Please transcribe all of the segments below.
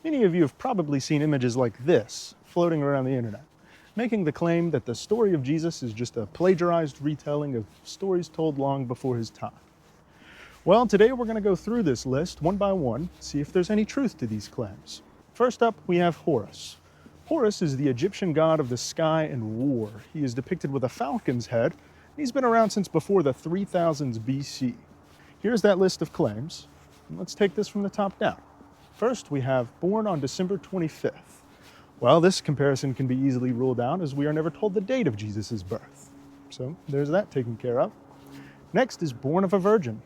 Many of you have probably seen images like this floating around the internet, making the claim that the story of Jesus is just a plagiarized retelling of stories told long before his time. Well, today we're going to go through this list one by one, see if there's any truth to these claims. First up, we have Horus. Horus is the Egyptian god of the sky and war. He is depicted with a falcon's head, and he's been around since before the 3000s BC. Here's that list of claims, and let's take this from the top down. First, we have born on December 25th. Well, this comparison can be easily ruled out as we are never told the date of Jesus' birth. So there's that taken care of. Next is born of a virgin.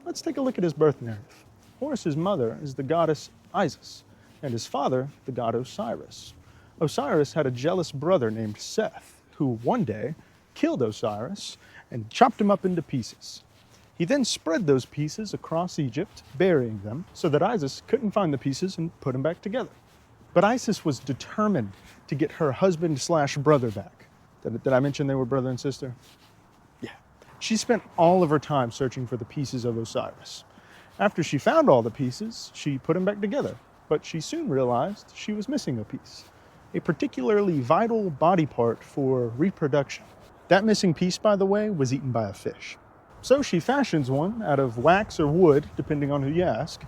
Let's take a look at his birth narrative. Horus's mother is the goddess Isis, and his father, the god Osiris. Osiris had a jealous brother named Seth, who one day killed Osiris and chopped him up into pieces. He then spread those pieces across Egypt, burying them, so that Isis couldn't find the pieces and put them back together. But Isis was determined to get her husband/brother back. Did I mention they were brother and sister? Yeah. She spent all of her time searching for the pieces of Osiris. After she found all the pieces, she put them back together, but she soon realized she was missing a piece, a particularly vital body part for reproduction. That missing piece, by the way, was eaten by a fish. So she fashions one out of wax or wood, depending on who you ask,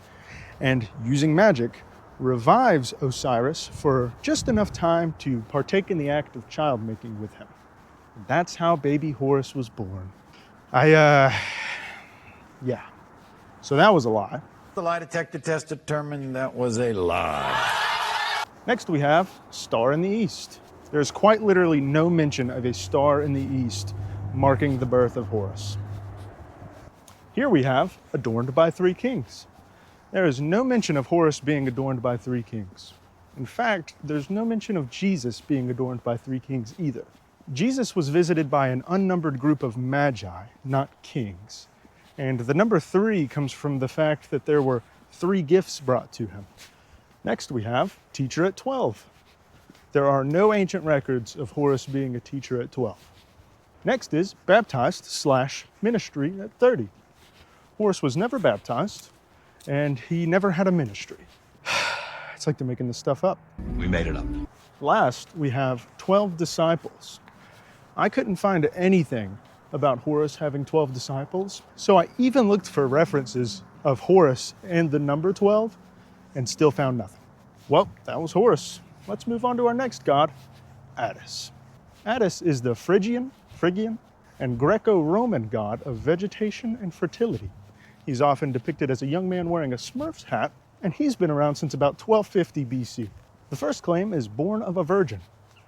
and using magic, revives Osiris for just enough time to partake in the act of child-making with him. That's how baby Horus was born. Yeah. So that was a lie. The lie detector test determined that was a lie. Next we have Star in the East. There's quite literally no mention of a star in the east marking the birth of Horus. Here we have adorned by three kings. There is no mention of Horus being adorned by three kings. In fact, there's no mention of Jesus being adorned by three kings either. Jesus was visited by an unnumbered group of magi, not kings. And the number 3 comes from the fact that there were 3 gifts brought to him. Next we have teacher at 12. There are no ancient records of Horus being a teacher at 12. Next is baptized/ministry at 30. Horus was never baptized, and he never had a ministry. It's like they're making this stuff up. We made it up. Last, we have 12 disciples. I couldn't find anything about Horus having 12 disciples, so I even looked for references of Horus and the number 12, and still found nothing. Well, that was Horus. Let's move on to our next god, Attis. Attis is the Phrygian, and Greco-Roman god of vegetation and fertility. He's often depicted as a young man wearing a Smurf's hat, and he's been around since about 1250 BC. The first claim is born of a virgin.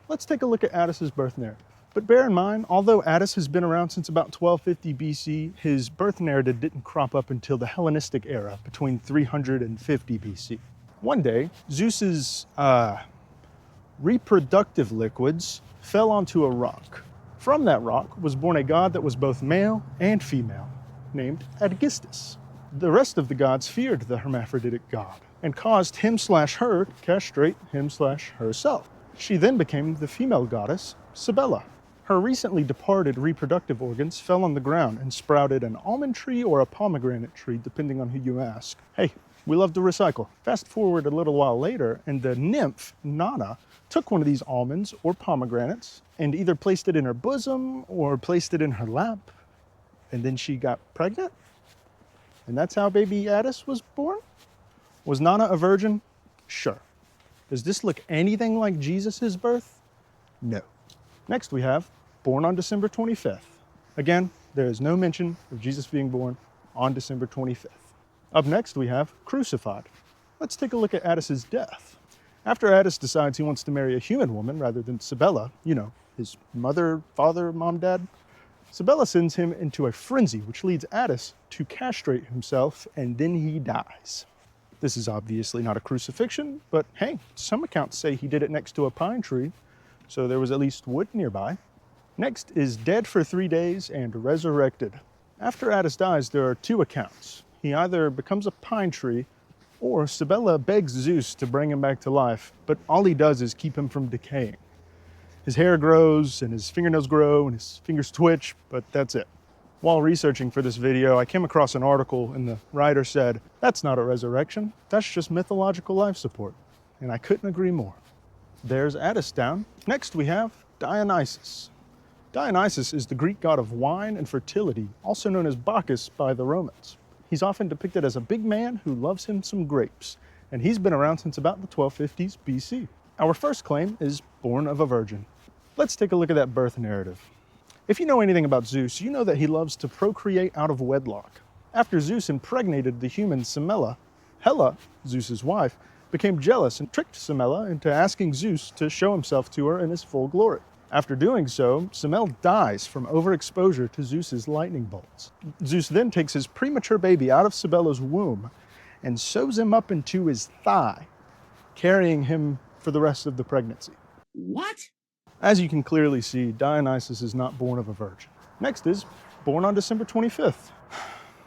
Let's take a look at Attis's birth narrative. But bear in mind, although Attis has been around since about 1250 BC, his birth narrative didn't crop up until the Hellenistic era, between 350 BC. One day, Zeus's reproductive liquids fell onto a rock. From that rock was born a god that was both male and female, named Adgistus. The rest of the gods feared the hermaphroditic god and caused him/her to castrate him/herself. She then became the female goddess, Cybele. Her recently departed reproductive organs fell on the ground and sprouted an almond tree or a pomegranate tree, depending on who you ask. Hey, we love to recycle. Fast forward a little while later, and the nymph, Nana, took one of these almonds or pomegranates and either placed it in her bosom or placed it in her lap, and then she got pregnant. And that's how baby Attis was born? Was Nana a virgin? Sure. Does this look anything like Jesus' birth? No. Next we have born on December 25th. Again, there is no mention of Jesus being born on December 25th. Up next we have crucified. Let's take a look at Attis's death. After Attis decides he wants to marry a human woman rather than Cybele, his mother, father, mom, dad, Cybele sends him into a frenzy, which leads Attis to castrate himself, and then he dies. This is obviously not a crucifixion, but hey, some accounts say he did it next to a pine tree, so there was at least wood nearby. Next is dead for 3 days and resurrected. After Attis dies, there are 2 accounts. He either becomes a pine tree, or Cybele begs Zeus to bring him back to life, but all he does is keep him from decaying. His hair grows, and his fingernails grow, and his fingers twitch, but that's it. While researching for this video, I came across an article, and the writer said, "That's not a resurrection, that's just mythological life support." and I couldn't agree more. There's Attis down. Next we have Dionysus. Dionysus is the Greek god of wine and fertility, also known as Bacchus by the Romans. He's often depicted as a big man who loves him some grapes, and he's been around since about the 1250s BC. Our first claim is born of a virgin. Let's take a look at that birth narrative. If you know anything about Zeus, you know that he loves to procreate out of wedlock. After Zeus impregnated the human Semele, Helle, Zeus's wife, became jealous and tricked Semele into asking Zeus to show himself to her in his full glory. After doing so, Semele dies from overexposure to Zeus's lightning bolts. Zeus then takes his premature baby out of Semele's womb and sews him up into his thigh, carrying him for the rest of the pregnancy. What? As you can clearly see, Dionysus is not born of a virgin. Next is born on December 25th.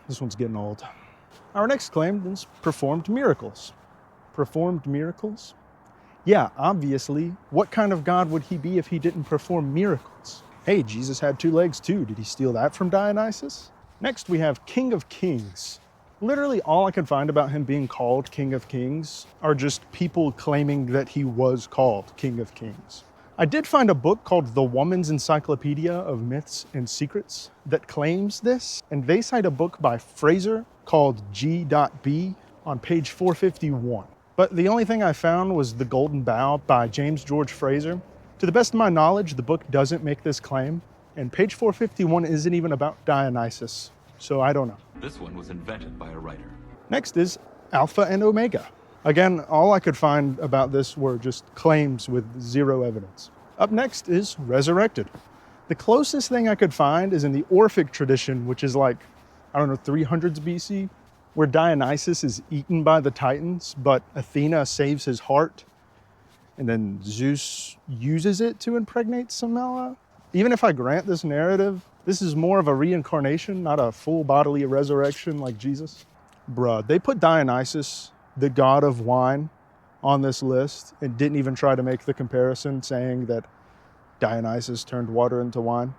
This one's getting old. Our next claim is performed miracles. Performed miracles? Yeah, obviously. What kind of God would he be if he didn't perform miracles? Hey, Jesus had 2 legs too. Did he steal that from Dionysus? Next we have King of Kings. Literally all I could find about him being called King of Kings are just people claiming that he was called King of Kings. I did find a book called The Woman's Encyclopedia of Myths and Secrets that claims this, and they cite a book by Fraser called G.B. on page 451. But the only thing I found was The Golden Bough by James George Fraser. To the best of my knowledge, the book doesn't make this claim, and page 451 isn't even about Dionysus, so I don't know. This one was invented by a writer. Next is Alpha and Omega. Again, all I could find about this were just claims with 0 evidence. Up next is resurrected. The closest thing I could find is in the Orphic tradition, which is like, 300s BC, where Dionysus is eaten by the Titans, but Athena saves his heart, and then Zeus uses it to impregnate Semele. Even if I grant this narrative, this is more of a reincarnation, not a full bodily resurrection like Jesus. Bruh, they put Dionysus, the god of wine, on this list and didn't even try to make the comparison saying that Dionysus turned water into wine.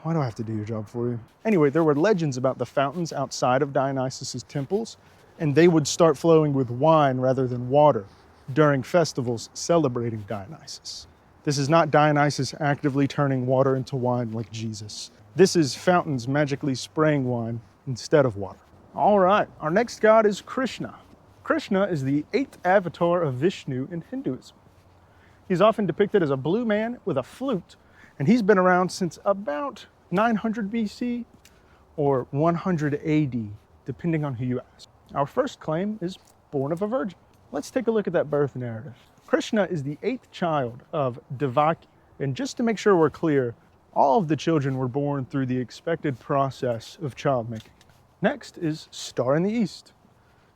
Why do I have to do your job for you? Anyway, there were legends about the fountains outside of Dionysus's temples, and they would start flowing with wine rather than water during festivals celebrating Dionysus. This is not Dionysus actively turning water into wine like Jesus. This is fountains magically spraying wine instead of water. All right, our next god is Krishna. Krishna is the 8th avatar of Vishnu in Hinduism. He's often depicted as a blue man with a flute, and he's been around since about 900 BC or 100 AD, depending on who you ask. Our first claim is born of a virgin. Let's take a look at that birth narrative. Krishna is the 8th child of Devaki, and just to make sure we're clear, all of the children were born through the expected process of childmaking. Next is Star in the East.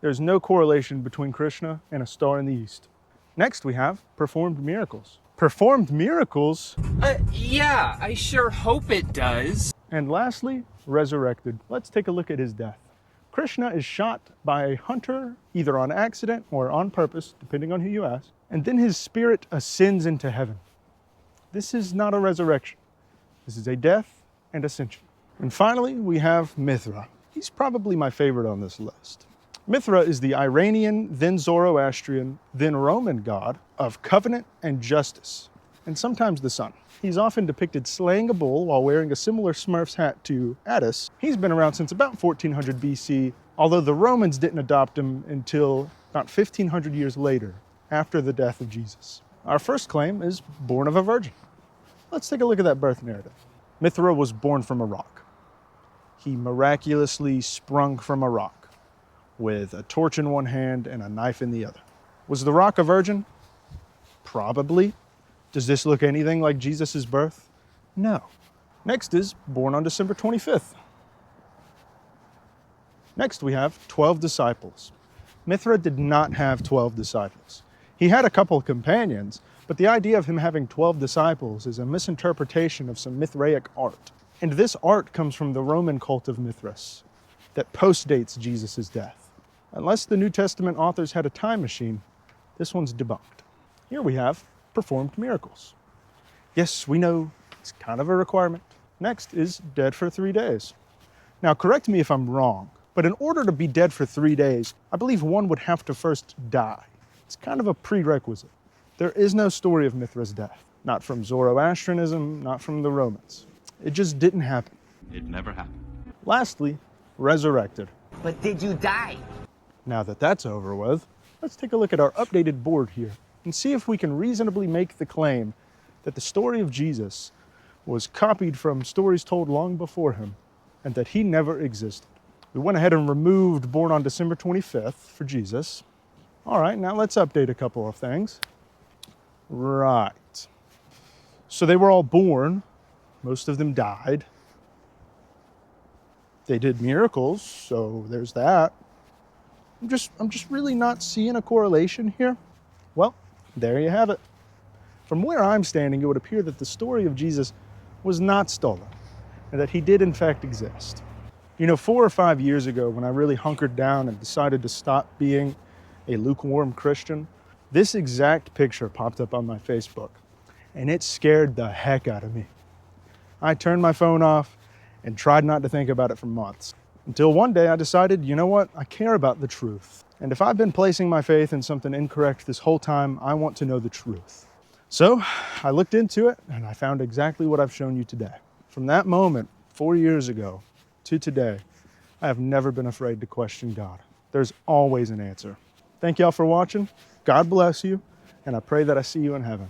There's no correlation between Krishna and a star in the east. Next we have performed miracles. Performed miracles? Yeah, I sure hope it does. And lastly, resurrected. Let's take a look at his death. Krishna is shot by a hunter, either on accident or on purpose, depending on who you ask, and then his spirit ascends into heaven. This is not a resurrection. This is a death and ascension. And finally, we have Mithra. He's probably my favorite on this list. Mithra is the Iranian, then Zoroastrian, then Roman god of covenant and justice, and sometimes the sun. He's often depicted slaying a bull while wearing a similar Smurf's hat to Attis. He's been around since about 1400 BC, although the Romans didn't adopt him until about 1500 years later, after the death of Jesus. Our first claim is born of a virgin. Let's take a look at that birth narrative. Mithra was born from a rock. He miraculously sprung from a rock, with a torch in one hand and a knife in the other. Was the rock a virgin? Probably. Does this look anything like Jesus' birth? No. Next is born on December 25th. Next we have 12 disciples. Mithra did not have 12 disciples. He had a couple of companions, but the idea of him having 12 disciples is a misinterpretation of some Mithraic art. And this art comes from the Roman cult of Mithras that postdates Jesus' death. Unless the New Testament authors had a time machine, this one's debunked. Here we have performed miracles. Yes, we know it's kind of a requirement. Next is dead for 3 days. Now, correct me if I'm wrong, but in order to be dead for 3 days, I believe one would have to first die. It's kind of a prerequisite. There is no story of Mithra's death. Not from Zoroastrianism, not from the Romans. It just didn't happen. It never happened. Lastly, resurrected. But did you die? Now that that's over with, let's take a look at our updated board here and see if we can reasonably make the claim that the story of Jesus was copied from stories told long before him and that he never existed. We went ahead and removed born on December 25th for Jesus. All right, now let's update a couple of things. Right. So they were all born. Most of them died. They did miracles, so there's that. I'm just really not seeing a correlation here. Well, there you have it. From where I'm standing, it would appear that the story of Jesus was not stolen and that he did in fact exist. 4 or 5 years ago, when I really hunkered down and decided to stop being a lukewarm Christian, this exact picture popped up on my Facebook, and it scared the heck out of me. I turned my phone off and tried not to think about it for months, until one day I decided, you know what, I care about the truth. And if I've been placing my faith in something incorrect this whole time, I want to know the truth. So I looked into it and I found exactly what I've shown you today. From that moment, 4 years ago, to today, I have never been afraid to question God. There's always an answer. Thank y'all for watching. God bless you, and I pray that I see you in heaven.